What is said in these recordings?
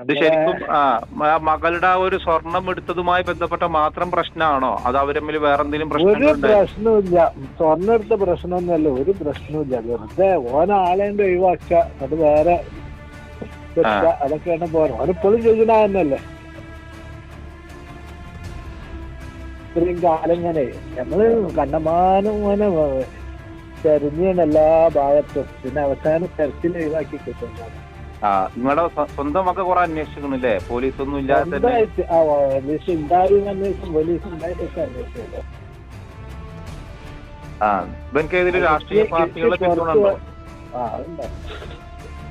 ഇത് നമ്മളെ ശരിക്കും മകളുടെ ആ ഒരു സ്വർണം എടുത്തതുമായി ബന്ധപ്പെട്ട മാത്രം പ്രശ്നമാണോ അത് അവർ തമ്മിൽ വേറെ എന്തെങ്കിലും ഒരു പ്രശ്നങ്ങളുണ്ടായി? പ്രശ്നവുമില്ല. സ്വർണ്ണം എടുത്ത പ്രശ്നമൊന്നുമല്ല, ഒരു പ്രശ്നവുമില്ല. വെറുതെ ആളേണ്ട് ഒഴിവാക്കുക, അത് വേറെ വെക്കുക, അതൊക്കെയാണ് പോരാ. ഓനിപ്പോഴും ചോദിക്കണ തന്നെയല്ലേ. ഇത്രയും കാലം ഇങ്ങനെ നമ്മള് കണ്ടമാനം ഇങ്ങനെ തെരഞ്ഞാണ് എല്ലാ ഭാഗത്തും. പിന്നെ അവസാനം തെരച്ചിൽ ഒഴിവാക്കി കിട്ടുന്നത്. നിങ്ങളുടെ സ്വന്തം ഒക്കെ കുറെ അന്വേഷിക്കണില്ലേ? പോലീസ് ഒന്നും ഇല്ലാതെ തന്നെ പോലീസ് ഉണ്ടായിരുന്നു അന്വേഷിക്കും, പോലീസ് ഉണ്ടായിട്ടൊക്കെ അന്വേഷിച്ചല്ലോ. ഇവർക്ക് ഏതെങ്കിലും രാഷ്ട്രീയ പാർട്ടികളുടെ പിന്തുണ ഉണ്ടോ? അതുണ്ടാവും.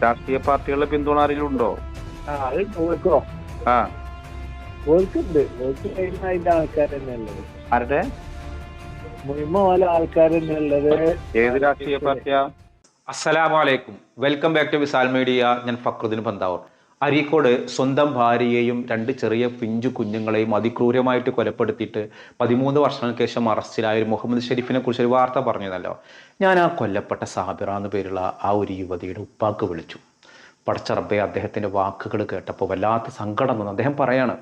രാഷ്ട്രീയ പാർട്ടികളുടെ പിന്തുണ ആരെങ്കിലും ഉണ്ടോ? അത് ഓർക്കോ? ആ ഓർക്കുണ്ട്. ഓർക്ക് കഴിയുന്ന അതിന്റെ ആൾക്കാർ തന്നെ ഉള്ളത്. ആരുടെ മുഴുവൻ പോലെ ആൾക്കാർ തന്നെ ഉള്ളത്. ഏത് രാഷ്ട്രീയ പാർട്ടിയാ? അസ്സലാമു അലൈക്കും. Welcome back to Visal media. ഞാൻ ഫക്രുദ്ദീൻ പന്താവൂർ. അരീക്കോട് സ്വന്തം ഭാര്യയെയും രണ്ട് ചെറിയ പിഞ്ചു കുഞ്ഞുങ്ങളെയും അതിക്രൂരമായിട്ട് കൊലപ്പെടുത്തിയിട്ട് 13 വർഷങ്ങൾക്ക് ശേഷം അറസ്റ്റിലായ ഒരു മുഹമ്മദ് ഷെരീഫിനെ കുറിച്ച് ഒരു വാർത്ത പറഞ്ഞതല്ലോ. ഞാൻ ആ കൊല്ലപ്പെട്ട സാബിറ എന്ന് പേരുള്ള ആ ഒരു യുവതിയുടെ ഉപ്പാക്ക് വിളിച്ചു. പടച്ചറബെ, അദ്ദേഹത്തിൻ്റെ വാക്കുകൾ കേട്ടപ്പോൾ വല്ലാത്ത സങ്കടം തോന്നി. അദ്ദേഹം പറയാണ്,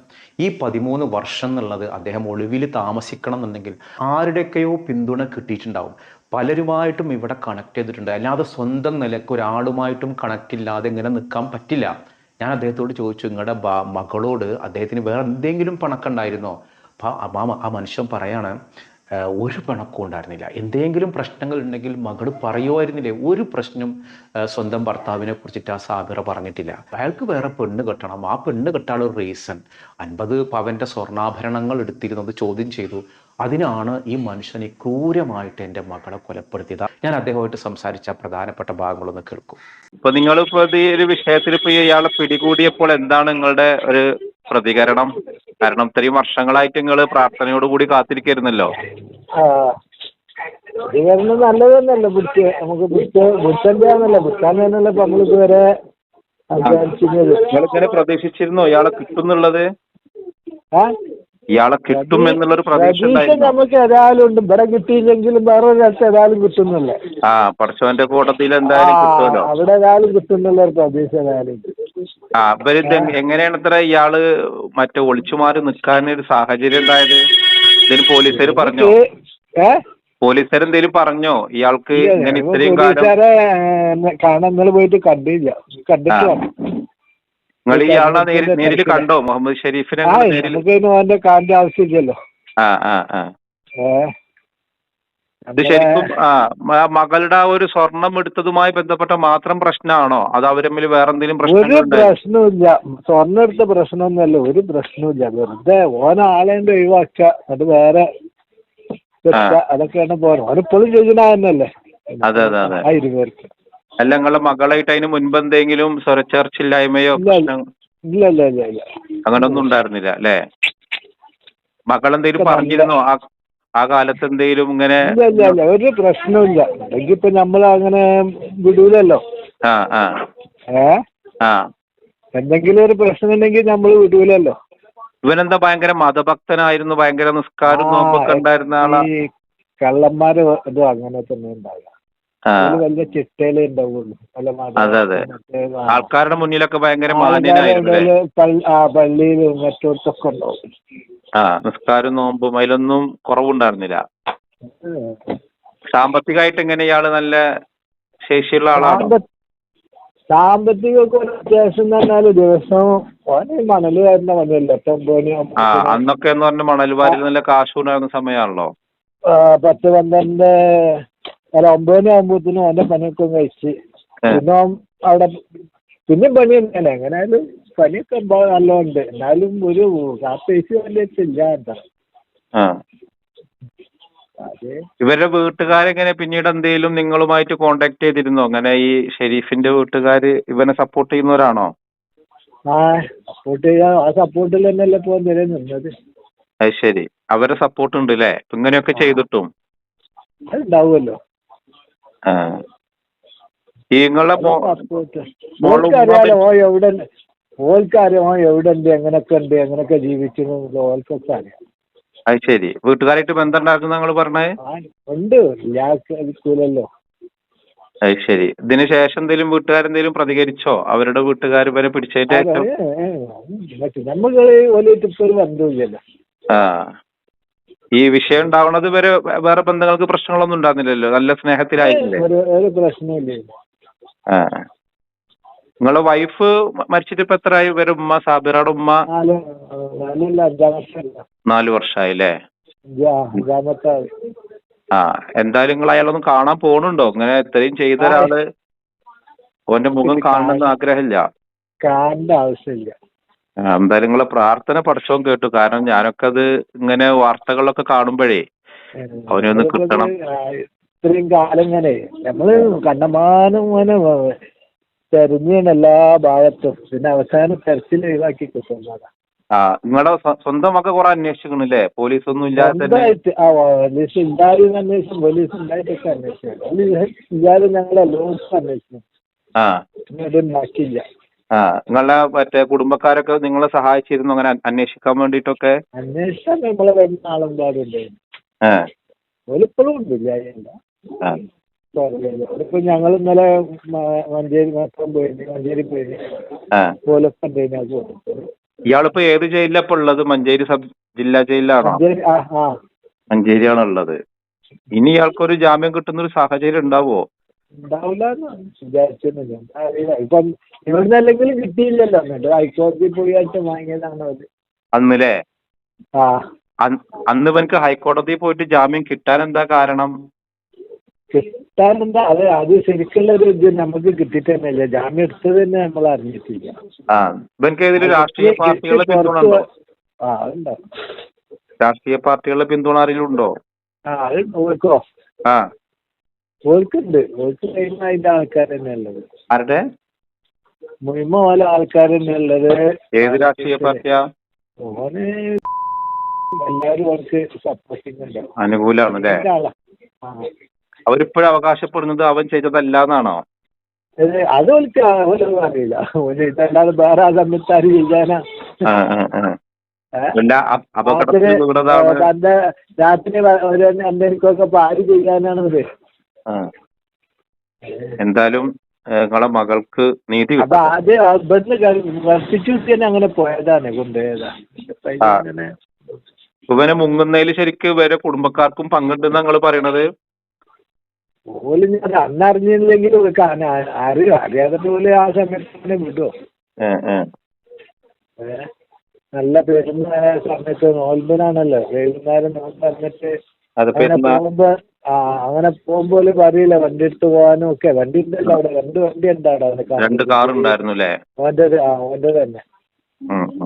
ഈ 13 വർഷം എന്നുള്ളത് അദ്ദേഹം ഒളിവിൽ താമസിക്കണം എന്നുണ്ടെങ്കിൽ ആരുടെയൊക്കെയോ പിന്തുണ കിട്ടിയിട്ടുണ്ടാവും. പലരുമായിട്ടും ഇവിടെ കണക്ട് ചെയ്തിട്ടുണ്ട്. അല്ലാതെ സ്വന്തം നിലയ്ക്ക് ഒരാളുമായിട്ടും കണക്റ്റ് ഇല്ലാതെ ഇങ്ങനെ നിൽക്കാൻ പറ്റില്ല. ഞാൻ അദ്ദേഹത്തോട് ചോദിച്ചു, നിങ്ങളുടെ മകളോട് അദ്ദേഹത്തിന് വേറെ എന്തെങ്കിലും പണക്കുണ്ടായിരുന്നോ? അപ്പം ആ മനുഷ്യൻ പറയാണ്, ഒരു പിണക്കവും ഉണ്ടായിരുന്നില്ല. എന്തെങ്കിലും പ്രശ്നങ്ങൾ ഉണ്ടെങ്കിൽ മകൾ പറയുമായിരുന്നില്ലേ. ഒരു പ്രശ്നം സ്വന്തം ഭർത്താവിനെ കുറിച്ചിട്ട് ആ സാബിറ പറഞ്ഞിട്ടില്ല. അയാൾക്ക് വേറെ പെണ്ണ് കെട്ടണം. ആ പെണ്ണ് കെട്ടാനുള്ള റീസൺ 50 പവൻ്റെ സ്വർണ്ണാഭരണങ്ങൾ എടുത്തിരുന്നത് ചോദ്യം ചെയ്തു. അതിനാണ് ഈ മനുഷ്യനെ ക്രൂരമായിട്ട് എൻ്റെ മകളെ കൊലപ്പെടുത്തിയത്. ഞാൻ അദ്ദേഹമായിട്ട് സംസാരിച്ച പ്രധാനപ്പെട്ട ഭാഗങ്ങളൊന്ന് കേൾക്കും. ഇപ്പൊ നിങ്ങളിപ്പോ ഈ ഒരു വിഷയത്തിൽ ഇപ്പൊ ഇയാളെ പിടികൂടിയപ്പോൾ എന്താണ് നിങ്ങളുടെ ഒരു പ്രതികരണം? കാരണം ഇത്രയും വർഷങ്ങളായിട്ട് നിങ്ങൾ പ്രാർത്ഥനയോടുകൂടി കാത്തിരിക്കായിരുന്നല്ലോ. പ്രതികരണം നല്ലത് തന്നെയല്ലേ. നമുക്ക് ബുദ്ധന്റെയാണല്ലോ, ബുദ്ധാന്നല്ല ഇപ്പൊ നമ്മൾ ഇതുവരെ അധ്വാനിച്ചിരുന്നത്. നിങ്ങളിങ്ങനെ പ്രതീക്ഷിച്ചിരുന്നോ ഇയാളെ കിട്ടുന്നുള്ളത്? ഇയാളെ കിട്ടും എന്നുള്ളൊരു പ്രതീക്ഷ നമുക്ക് ഏതായാലും ഉണ്ട്. ഇവിടെ കിട്ടിയില്ലെങ്കിലും വേറൊരു സ്ഥലത്ത് ഏതായാലും കിട്ടുന്നല്ലേ. പടച്ചവന്റെ കോടതിയിൽ എന്തായാലും കിട്ടുമല്ലോ. അവിടെ ഏതായാലും കിട്ടുന്നുള്ള ഒരു പ്രതീക്ഷ ഏതായാലും. ഇവരിത് എങ്ങനെയാണ് ഇത്ര ഇയാള് മറ്റേ ഒളിച്ചുമാറി നിൽക്കാൻ ഒരു സാഹചര്യം ഉണ്ടായത്? ഇതിന് പോലീസുകാർ പറഞ്ഞോ? പോലീസുകാർ എന്തേലും പറഞ്ഞോ ഇയാൾക്ക് ഇങ്ങനെ ഇത്രയും കാലം? കാണാൻ നിങ്ങൾ പോയിട്ട് കണ്ടിട്ട് നിങ്ങൾ ഇയാളെ നേരിൽ കണ്ടോ മുഹമ്മദ് ഷെരീഫിനെ? അവന്റെ കാറിന്റെ ആവശ്യമില്ലല്ലോ. ഇത് ശരിക്കും മകളുടെ ആ ഒരു സ്വർണം എടുത്തതുമായി ബന്ധപ്പെട്ട മാത്രം പ്രശ്നമാണോ അത് അവർ തമ്മിൽ വേറെ എന്തെങ്കിലും ഒരു പ്രശ്നവുമില്ല. സ്വർണ്ണം എടുത്ത പ്രശ്നമൊന്നുമല്ല, ഒരു പ്രശ്നവുമില്ല. വെറുതെ ആളേണ്ട് ഒഴിവാക്കുക, അത് വേറെ വെക്കുക, അതൊക്കെയാണ് പോരാ. ഓനിപ്പോഴും ചോദിക്കണ തന്നെയല്ലേ. അതെ അതെ അതെ. അല്ല, നിങ്ങളെ മകളായിട്ട് അതിന് മുൻപ് എന്തെങ്കിലും സ്വരച്ചേർച്ചില്ലായ്മയോ പ്രശ്നം? ഇല്ല ഇല്ല ഇല്ല ഇല്ല, അങ്ങനൊന്നും ഉണ്ടായിരുന്നില്ല അല്ലേ? മകളെന്തേലും പറഞ്ഞിരുന്നോ ആ കാലത്ത് എന്തെങ്കിലും ഇങ്ങനെ? ഇല്ല ഇല്ല ഇല്ല, ഒരു പ്രശ്നവുമില്ല. അല്ലെങ്കിൽ ഇപ്പൊ നമ്മൾ അങ്ങനെ വിടൂലല്ലോ. എന്തെങ്കിലും ഒരു പ്രശ്നം ഉണ്ടെങ്കിൽ നമ്മൾ വിടൂലല്ലോ. ഇവനെന്താ ഭയങ്കര മതഭക്തനായിരുന്നു, ഭയങ്കര നിസ്കാരം നോമ്പൊക്കെ ഉണ്ടായിരുന്ന ആളാ? ഈ കള്ളന്മാര് ഇതും അങ്ങനെ തന്നെ ഉണ്ടാവുക. വലിയ ചിട്ടയിലേ ഉണ്ടാവുള്ളൂ. അതെ അതെ, ആൾക്കാരുടെ മുന്നിലൊക്കെ ഭയങ്കര മാന്യനായിരുന്നു. പള്ളിയിലും മറ്റോടത്തൊക്കെ ഉണ്ടാവും. നിസ്കാരം നോമ്പും അതിലൊന്നും കുറവുണ്ടായിരുന്നില്ല. സാമ്പത്തികമായിട്ട് എങ്ങനെ ഇയാള് നല്ല ശേഷിയുള്ള ആളാണോ? സാമ്പത്തികമൊക്കെ അത്യാവശ്യം പറഞ്ഞാല് ദിവസം മണല് വരുന്ന പണിയല്ല. അന്നൊക്കെ എന്ന് പറഞ്ഞ മണൽ വാരി നല്ല കാശ് ഉണ്ടായിരുന്ന സമയമാണല്ലോ. 10-12 9 മണി ആകുമ്പോഴത്തേനും അവന്റെ പണിയൊക്കെ കഴിച്ച് പിന്നെ അവിടെ പിന്നെയും പണി തന്നെയല്ലേ. എങ്ങനെയായാലും പണിയൊക്കെ നല്ലോണ്ട്. എന്നാലും ഒരു പൈസ വലിയ ഇല്ല. ഇവരുടെ വീട്ടുകാരെങ്ങനെ പിന്നീട് എന്തെങ്കിലും നിങ്ങളുമായിട്ട് കോണ്ടാക്ട് ചെയ്തിരുന്നോ? അങ്ങനെ ഈ ഷെരീഫിന്റെ വീട്ടുകാര് ഇവനെ സപ്പോർട്ട് ചെയ്യുന്നവരാണോ? സപ്പോർട്ട് ചെയ്യാ. ആ സപ്പോർട്ടിൽ തന്നെയല്ലേ ഇപ്പൊ നിന്നത്. അത് ശരി, അവരെ സപ്പോർട്ട് ഉണ്ട് അല്ലേ ഇങ്ങനെയൊക്കെ ചെയ്തിട്ടും? അതുണ്ടാവുമല്ലോ. ഓൾക്കറിയാലോ എവിടെ ഉണ്ട്, എങ്ങനൊക്കെ ഉണ്ട്, എങ്ങനൊക്കെ ജീവിച്ചിരുന്നത് ഓൾക്കൊക്കെ അറിയാം. അത് ശരി, വീട്ടുകാരായിട്ട് ബന്ധം ഉണ്ടാക്കുന്ന നിങ്ങൾ പറഞ്ഞത്? ഉണ്ട്, ഇല്ലാക്കൂലല്ലോ. അത് ശരി. ഇതിന് ശേഷം എന്തെങ്കിലും വീട്ടുകാരെന്തെങ്കിലും പ്രതികരിച്ചോ? അവരുടെ വീട്ടുകാർ വരെ പിടിച്ചതിന്റെ ശേഷം? നമുക്ക് വലിയ ഒരു ബന്ധമില്ലല്ലോ. ആ, ഈ വിഷയം ഉണ്ടാവണത് വരെ വേറെ ബന്ധങ്ങൾക്ക് പ്രശ്നങ്ങളൊന്നും ഉണ്ടാകുന്നില്ലല്ലോ, നല്ല സ്നേഹത്തിലായിട്ടില്ലേ? ഒരു പ്രശ്നമില്ല. ആ, നിങ്ങളെ വൈഫ് മരിച്ചിട്ട് ഇപ്പൊ എത്രയായി? ഇവരെ ഉമ്മ, സാബിറയുടെ ഉമ്മ? 4 വർഷമായില്ലേ? 5-ാമത്തെ. ആ, എന്തായാലും നിങ്ങൾ അയാളൊന്നും കാണാൻ പോണുണ്ടോ? ഇങ്ങനെ ഇത്രയും ചെയ്ത ഒരാള്, ഓന്റെ മുഖം കാണണമെന്ന് ആഗ്രഹമില്ല? കാണേണ്ട ആവശ്യമില്ല. എന്തായാലും നിങ്ങളെ പ്രാർത്ഥന പടച്ചോൻ കേട്ടു. കാരണം ഞാനൊക്കെ അത് ഇങ്ങനെ വാർത്തകളിലൊക്കെ കാണുമ്പോഴേ അവനൊന്ന് കിട്ടണം. ഇത്രയും കാലം ഇങ്ങനെ നമ്മള് കണ്ടമാനം ഇങ്ങനെ തെരഞ്ഞാണ് എല്ലാ ഭാഗത്തും. പിന്നെ അവസാനം തെരച്ചിൽ ഒഴിവാക്കി കിട്ടുന്നതാ. ആ, നിങ്ങളുടെ സ്വന്തം ഒക്കെ കുറെ അന്വേഷിക്കണില്ലേ? പോലീസ് ഒന്നും ഇല്ലാതെ തന്നെ? പോലീസ് ഉണ്ടായിരുന്നു അന്വേഷിച്ചു. പോലീസ് ഉണ്ടായിട്ടൊക്കെ അന്വേഷിച്ചു. ഇല്ലാതെ ഞങ്ങളെല്ലാവർക്കും അന്വേഷിച്ചു. ആ, ഉണ്ടാക്കിയില്ല. ആ, നിങ്ങളുടെ മറ്റേ കുടുംബക്കാരൊക്കെ നിങ്ങളെ സഹായിച്ചിരുന്നു അങ്ങനെ അന്വേഷിക്കാൻ വേണ്ടിട്ടൊക്കെ? അന്വേഷിച്ചാൽ നമ്മളെ വരുന്ന ആളും പാടുണ്ടായിരുന്നു. ഓലിപ്പോഴും ഉണ്ടില്ല. ഇപ്പൊ ഞങ്ങൾ ഇന്നലെ മഞ്ചേരി മാത്രം പോയിരുന്നു. മഞ്ചേരി പോയി പോലീസ് ഉണ്ടായിരുന്നു. ഇയാളിപ്പോ ഏത് ജയിലിലാ ഇപ്പൊ ഉള്ളത്? മഞ്ചേരി സബ് ജില്ലാ ജയിലിലാണോ? മഞ്ചേരിയാണ് ഉള്ളത്. ഇനി ഇയാൾക്കൊരു ജാമ്യം കിട്ടുന്ന ഒരു സാഹചര്യം ഉണ്ടാവുമോ? ഉണ്ടാവില്ല വിചാരിച്ചിരുന്നില്ല. അറിയില്ല. ഇപ്പം ഇവിടുന്ന് അല്ലെങ്കിലും കിട്ടിയില്ലല്ലോ. എന്നിട്ട് ഹൈക്കോടതി പോയിട്ട് വാങ്ങിയതാണ് അത് അന്നല്ലേ? ആ, അന്ന് ഇവനക്ക് ഹൈക്കോടതിയിൽ പോയിട്ട് ജാമ്യം കിട്ടാൻ എന്താ കാരണം? കിട്ടാനെന്താ അത് ശരിക്കുള്ള ഒരു ഇത് നമുക്ക് കിട്ടിയിട്ട് തന്നെയല്ലേ. ജാമ്യം എടുത്തത് തന്നെ നമ്മൾ അറിഞ്ഞിട്ടില്ല. ആ, ഇവനക്ക് ഏതെങ്കിലും രാഷ്ട്രീയ പാർട്ടികളെ പിന്തുണ ഉണ്ടോ? ആ, അതുണ്ടോ. രാഷ്ട്രീയ പാർട്ടികളുടെ പിന്തുണ ആരെങ്കിലും ഉണ്ടോ? ആ, അത് ഓർക്കോ? ആ, ഓർക്കുണ്ട്. ഓർക്ക് അതിന്റെ ആൾക്കാർ തന്നെ ഉള്ളത്. ആരുടെ? മുഴുവൻ പോലെ ആൾക്കാർ തന്നെ ഉള്ളത്. ഏത് രാഷ്ട്രീയ പാർട്ടിയാ? ഓന് എല്ലാവരും അവർക്ക് സപ്പോർട്ടിങ് ഉണ്ടാവും. അനുകൂലാണല്ലേ? അവരിപ്പോഴും അവകാശപ്പെടുന്നത് അവൻ ചെയ്തതല്ലാന്നാണോ? അത് ഓൽക്ക് അറിയില്ല. ഓല് ഇതല്ലാതെ വേറെ ആ സമയത്ത് ആര് ചെയ്യാനാ? തന്റെ രാത്രി ഒരു എന്തെനിക്കൊക്കെ ആര് ചെയ്യാനാണത്? എന്തായാലും നിങ്ങളെ മകൾക്ക് നീതി അപ്പൊ ആദ്യം ഇവിടുന്ന് വർഷിച്ചൂട്ടി തന്നെ അങ്ങനെ പോയതാണ്, കൊണ്ടുപോയതാ. ഇവനെ മുങ്ങുന്നതിൽ ശരിക്ക് വരെ കുടുംബക്കാർക്കും പങ്കുണ്ടെന്ന് നിങ്ങൾ പറയണത്? ഓല് ഞാൻ അന്നറിഞ്ഞില്ലെങ്കിലും അറിയാതെ പോലെ ആ സമയത്ത് വിടുവോ? നല്ല പെരുന്ന സമയത്ത് നോൽബനാണല്ലോ, വൈകുന്നേരം നോമ്പ് പോകുമ്പോ അങ്ങനെ പോകുമ്പോൾ പറയില്ല വണ്ടി എടുത്ത് പോകാനും ഒക്കെ. വണ്ടി ഉണ്ടല്ലോ അവിടെ, 2 വണ്ടി ഉണ്ടാവും അവിടെ. 2 കാർ ഉണ്ടായിരുന്നു അല്ലേ? ഓന്റെ തന്നെ.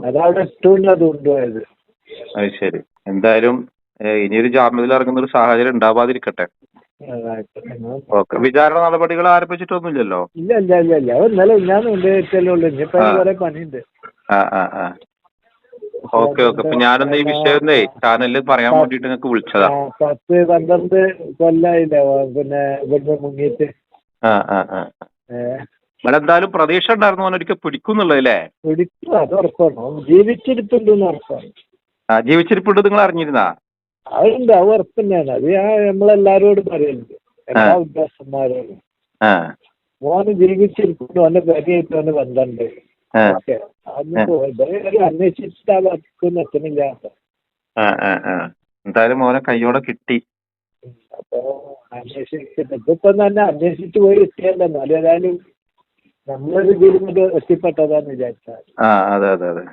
അതവിടെ ഇട്ടുകൊണ്ട് അത് കൊണ്ടുപോയത്. അത് ശരി. എന്തായാലും ഇനിയൊരു ജാമ്യത്തിൽ ഇറങ്ങുന്ന ഒരു സാഹചര്യം ഉണ്ടാവാതിരിക്കട്ടെ. ഓക്കെ. വിചാരണ നടപടികൾ ആരംഭിച്ചിട്ടൊന്നുമില്ലല്ലോ? ഇല്ല. ഇന്നലെ ഞാൻ കൊണ്ടുപോയിട്ടല്ലേ ഉള്ളൂ. ഇനിയിപ്പോ കുറെ പണിയുണ്ട്. ഓക്കെ. അപ്പൊ ഞാനൊന്ന് ഈ വിഷയം ചാനലിൽ പറയാൻ വേണ്ടിട്ട് നിങ്ങൾക്ക് വിളിച്ചതാ. 10-12 കൊല്ലായില്ലേ പിന്നെ ഇവിടുന്ന് മുങ്ങിയിട്ട്. എന്തായാലും പ്രതീക്ഷ ഉണ്ടായിരുന്നു അവനൊരിക്കൽ പിടിക്കുന്നുള്ളതല്ലേ? പിടിക്കും, അത് ഉറപ്പാണ്. ജീവിച്ചിരിപ്പുണ്ടെന്ന് ഉറപ്പാണ്. ജീവിച്ചിരിപ്പുണ്ട് നിങ്ങൾ അറിഞ്ഞിരുന്നാ? അതുണ്ട്, അത് ഉറപ്പ് തന്നെയാണ്. അത് നമ്മളെല്ലാരോടും പറയുന്നുണ്ട്, എല്ലാ ഉദ്യോഗസ്ഥന്മാരോടും. ഓന് ജീവിച്ചിരിപ്പുണ്ട്, ഓന്റെ പേരെയായിട്ട് ഓന് ബന്ധമുണ്ട്. ഓക്കെ, അന്വേഷിച്ചിട്ട് ആ വർക്കൊന്നും എത്തണില്ല. എന്തായാലും മോനെ കയ്യോടെ കിട്ടി. അപ്പൊ അന്വേഷിച്ചിട്ട് ഇതിപ്പോ തന്നെ അന്വേഷിച്ചു പോയി കിട്ടിയല്ലോ. എന്നാലും ഏതായാലും നമ്മളൊരു ജീവിതം എത്തിപ്പെട്ടതാന്ന് വിചാരിച്ചാൽ. അതെ.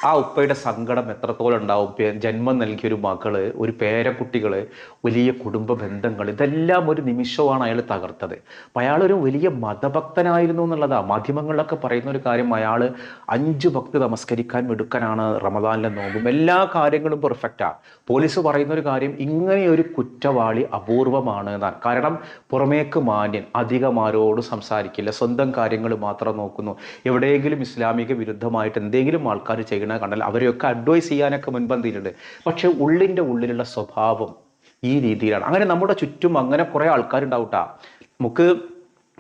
ആ ഉപ്പയുടെ സങ്കടം എത്രത്തോളം ഉണ്ടാവും. ജന്മം നൽകിയൊരു മകള്, ഒരു പേരക്കുട്ടികള്, വലിയ കുടുംബ ബന്ധങ്ങൾ, ഇതെല്ലാം ഒരു നിമിഷമാണ് അയാൾ തകർത്തത്. അപ്പം അയാളൊരു വലിയ മതഭക്തനായിരുന്നു എന്നുള്ളതാണ് മാധ്യമങ്ങളിലൊക്കെ പറയുന്ന ഒരു കാര്യം. അയാൾ 5 വക്ത് നമസ്കരിക്കാൻ മിടുക്കനാണ്, റമദാനിലെ നോമ്പും എല്ലാ കാര്യങ്ങളും പെർഫെക്റ്റാണ്. പോലീസ് പറയുന്ന ഒരു കാര്യം, ഇങ്ങനെയൊരു കുറ്റവാളി അപൂർവമാണ് എന്നാണ്. കാരണം പുറമേക്ക് മാന്യൻ, അധികം ആരോടും സംസാരിക്കില്ല, സ്വന്തം കാര്യങ്ങൾ മാത്രം നോക്കുന്നു. എവിടെയെങ്കിലും ഇസ്ലാമിക വിരുദ്ധമായിട്ട് എന്തെങ്കിലും ആൾക്കാർ ചെയ്യണ കണ്ടാൽ അവരെയൊക്കെ അഡ്വൈസ് ചെയ്യാനൊക്കെ മുൻപന്തിയിലുണ്ട്. പക്ഷെ ഉള്ളിലുള്ള സ്വഭാവം ഈ രീതിയിലാണ്. അങ്ങനെ നമ്മുടെ ചുറ്റും അങ്ങനെ കുറേ ആൾക്കാരുണ്ടാവട്ടാ. നമുക്ക്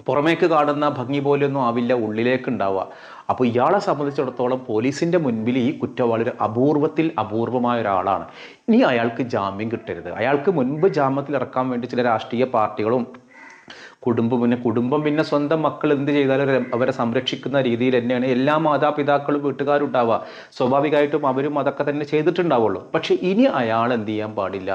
പുറമേക്ക് കാണുന്ന ഭംഗി പോലെയൊന്നും ആവില്ല ഉള്ളിലേക്ക് ഉണ്ടാവുക. അപ്പോൾ ഇയാളെ സംബന്ധിച്ചിടത്തോളം പോലീസിൻ്റെ മുൻപിൽ ഈ കുറ്റവാളി അപൂർവത്തിൽ അപൂർവമായ ഒരാളാണ്. ഇനി അയാൾക്ക് ജാമ്യം കിട്ടരുത്. അയാൾക്ക് മുൻപ് ജാമ്യത്തിൽ ഇറക്കാൻ വേണ്ടി ചില രാഷ്ട്രീയ പാർട്ടികളും കുടുംബം പിന്നെ സ്വന്തം മക്കൾ എന്ത് ചെയ്താലും അവരെ സംരക്ഷിക്കുന്ന രീതിയിൽ തന്നെയാണ് എല്ലാ മാതാപിതാക്കളും വീട്ടുകാരും ഉണ്ടാവുക. സ്വാഭാവികമായിട്ടും അവരും അതൊക്കെ തന്നെ ചെയ്തിട്ടുണ്ടാവുള്ളൂ. പക്ഷെ ഇനി അയാൾ എന്ത് ചെയ്യാൻ പാടില്ല,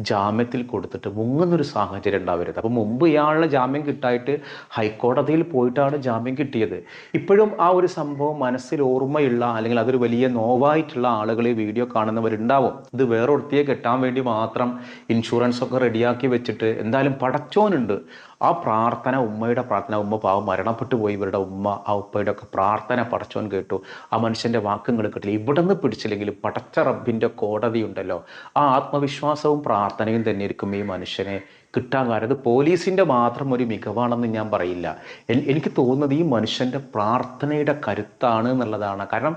ജാമ്യത്തിൽ കൊടുത്തിട്ട് മുങ്ങുന്നൊരു സാഹചര്യം ഉണ്ടാവരുത്. അപ്പം മുമ്പ് ഇയാളുടെ ജാമ്യം കിട്ടായിട്ട് ഹൈക്കോടതിയിൽ പോയിട്ടാണ് ജാമ്യം കിട്ടിയത്. ഇപ്പോഴും ആ ഒരു സംഭവം മനസ്സിൽ ഓർമ്മയുള്ള, അല്ലെങ്കിൽ അതൊരു വലിയ നോവായിട്ടുള്ള ആളുകൾ ഈ വീഡിയോ കാണുന്നവരുണ്ടാവും. ഇത് വേറൊരുത്തിയെ കെട്ടാൻ വേണ്ടി മാത്രം ഇൻഷുറൻസ് ഒക്കെ റെഡിയാക്കി വെച്ചിട്ട്, എന്തായാലും പടച്ചോനുണ്ട്. ആ പ്രാർത്ഥന, ഉമ്മയുടെ പ്രാർത്ഥന, ഉമ്മ പാവം മരണപ്പെട്ടു പോയി, ഇവരുടെ ഉമ്മ, ആ ഉപ്പയുടെ ഒക്കെ പ്രാർത്ഥന പടച്ചോൻ കേട്ടു. ആ മനുഷ്യൻ്റെ വാക്കുകൾ കേട്ടില്ല. ഇവിടെ നിന്ന് പിടിച്ചില്ലെങ്കിലും പടച്ച റബ്ബിൻ്റെ കോടതി ഉണ്ടല്ലോ, ആ ആത്മവിശ്വാസവും പ്രാർത്ഥനയും തന്നെ ആയിരിക്കും ഈ മനുഷ്യനെ കിട്ടാൻ കാരണം. അത് പോലീസിൻ്റെ മാത്രം ഒരു മികവാണെന്ന് ഞാൻ പറയില്ല. എനിക്ക് തോന്നുന്നത് ഈ മനുഷ്യൻ്റെ പ്രാർത്ഥനയുടെ കരുത്താണ് എന്നുള്ളതാണ്. കാരണം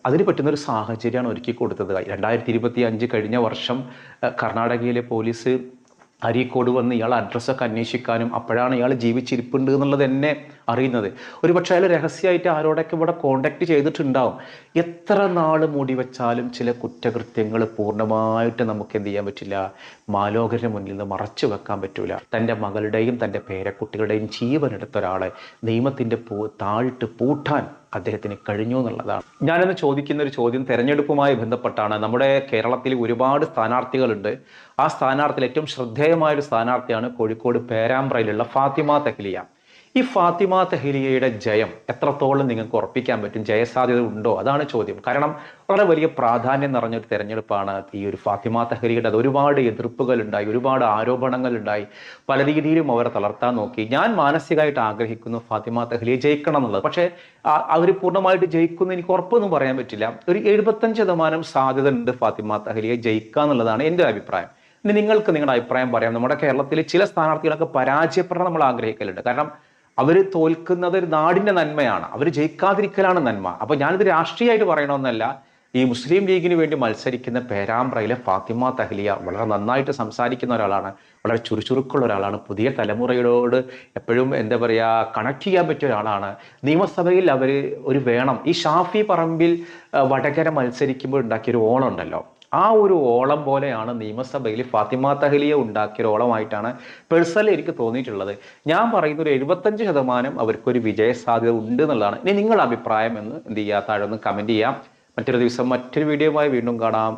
അതിന് പറ്റുന്നൊരു സാഹചര്യമാണ് ഒരുക്കി കൊടുത്തത്. 2025 കഴിഞ്ഞ വർഷം കർണാടകയിലെ പോലീസ് അരീക്കോട് വന്ന് ഇയാൾ അഡ്രസ്സൊക്കെ അന്വേഷിക്കാനും അപ്പോഴാണ് ഇയാൾ ജീവിച്ചിരിപ്പുണ്ട് എന്നുള്ളത് തന്നെ അറിയുന്നത്. ഒരു പക്ഷേ അയാൾ രഹസ്യമായിട്ട് ആരോടൊക്കെ ഇവിടെ കോണ്ടാക്ട് ചെയ്തിട്ടുണ്ടാവും. എത്ര നാൾ മൂടി വെച്ചാലും ചില കുറ്റകൃത്യങ്ങൾ പൂർണ്ണമായിട്ട് നമുക്ക് എന്ത് ചെയ്യാൻ പറ്റില്ല, മാലോകരുടെ മുന്നിൽ നിന്ന് മറച്ചു വെക്കാൻ പറ്റൂല. തൻ്റെ മകളുടെയും തൻ്റെ പേരക്കുട്ടികളുടെയും ജീവനെടുത്ത ഒരാളെ നിയമത്തിൻ്റെ താഴിട്ട് പൂട്ടാൻ അദ്ദേഹത്തിന് കഴിഞ്ഞു എന്നുള്ളതാണ്. ഞാനിന്ന് ചോദിക്കുന്ന ഒരു ചോദ്യം തെരഞ്ഞെടുപ്പുമായി ബന്ധപ്പെട്ടാണ്. നമ്മുടെ കേരളത്തിൽ ഒരുപാട് സ്ഥാനാർത്ഥികളുണ്ട്. ആ സ്ഥാനാർത്ഥിയിൽ ഏറ്റവും ശ്രദ്ധേയമായൊരു സ്ഥാനാർത്ഥിയാണ് കോഴിക്കോട് പേരാമ്പ്രയിലുള്ള ഫാത്തിമ തെഹ്ലിയ. ഈ ഫാത്തിമ തെഹ്ലിയയുടെ ജയം എത്രത്തോളം നിങ്ങൾക്ക് ഉറപ്പിക്കാൻ പറ്റും? ജയസാധ്യത ഉണ്ടോ? അതാണ് ചോദ്യം. കാരണം വളരെ വലിയ പ്രാധാന്യം നിറഞ്ഞൊരു തെരഞ്ഞെടുപ്പാണ് ഈ ഒരു ഫാത്തിമ തെഹ്ലിയയുടെ. അത് ഒരുപാട് എതിർപ്പുകളുണ്ടായി, ഒരുപാട് ആരോപണങ്ങളുണ്ടായി, പല രീതിയിലും അവരെ തളർത്താൻ നോക്കി. ഞാൻ മാനസികമായിട്ട് ആഗ്രഹിക്കുന്നു ഫാത്തിമ തെഹ്ലിയ ജയിക്കണം എന്നുള്ളത്. പക്ഷേ അവർ പൂർണ്ണമായിട്ട് ജയിക്കുമെന്ന് എനിക്ക് ഉറപ്പൊന്നും പറയാൻ പറ്റില്ല. ഒരു 75% സാധ്യത ഉണ്ട് ഫാത്തിമ തെഹ്ലിയ ജയിക്കുക എന്നുള്ളതാണ് എൻ്റെ അഭിപ്രായം. ഇനി നിങ്ങൾക്ക് നിങ്ങളുടെ അഭിപ്രായം പറയാം. നമ്മുടെ കേരളത്തിൽ ചില സ്ഥാനാർത്ഥികളൊക്കെ പരാജയപ്പെടാൻ നമ്മൾ ആഗ്രഹിക്കലുണ്ട്. കാരണം അവർ തോൽക്കുന്നത് ഒരു നാടിൻ്റെ നന്മയാണ്, അവർ ജയിക്കാതിരിക്കലാണ് നന്മ. അപ്പോൾ ഞാനിത് രാഷ്ട്രീയമായിട്ട് പറയണമെന്നല്ല. ഈ മുസ്ലിം ലീഗിന് വേണ്ടി മത്സരിക്കുന്ന പേരാമ്പ്രയിലെ ഫാത്തിമ തെഹ്ലിയ വളരെ നന്നായിട്ട് സംസാരിക്കുന്ന ഒരാളാണ്, വളരെ ചുറുചുറുക്കുള്ള ഒരാളാണ്, പുതിയ തലമുറയോട് എപ്പോഴും എന്താ പറയുക കണക്ട് ചെയ്യാൻ പറ്റിയ ഒരാളാണ്. നിയമസഭയിൽ അവർ ഒരു വേണം. ഈ ഷാഫി പറമ്പിൽ വടകര മത്സരിക്കുമ്പോൾ ഉണ്ടാക്കിയൊരു ഓളം ഉണ്ടല്ലോ, ആ ഒരു ഓളം പോലെയാണ് നിയമസഭയിൽ ഫാത്തിമ തെഹ്ലിയ ഉണ്ടാക്കിയ ഓളമായിട്ടാണ് പേഴ്സണലി എനിക്ക് തോന്നിയിട്ടുള്ളത്. ഞാൻ പറയുന്ന ഒരു 75% അവർക്കൊരു വിജയസാധ്യത ഉണ്ട് എന്നുള്ളതാണ്. ഇനി നിങ്ങളുടെ അഭിപ്രായം എന്ന് എന്ത് ചെയ്യുക, താഴെ ഒന്ന് കമൻറ്റ് ചെയ്യാം. മറ്റൊരു ദിവസം മറ്റൊരു വീഡിയോയുമായി വീണ്ടും കാണാം.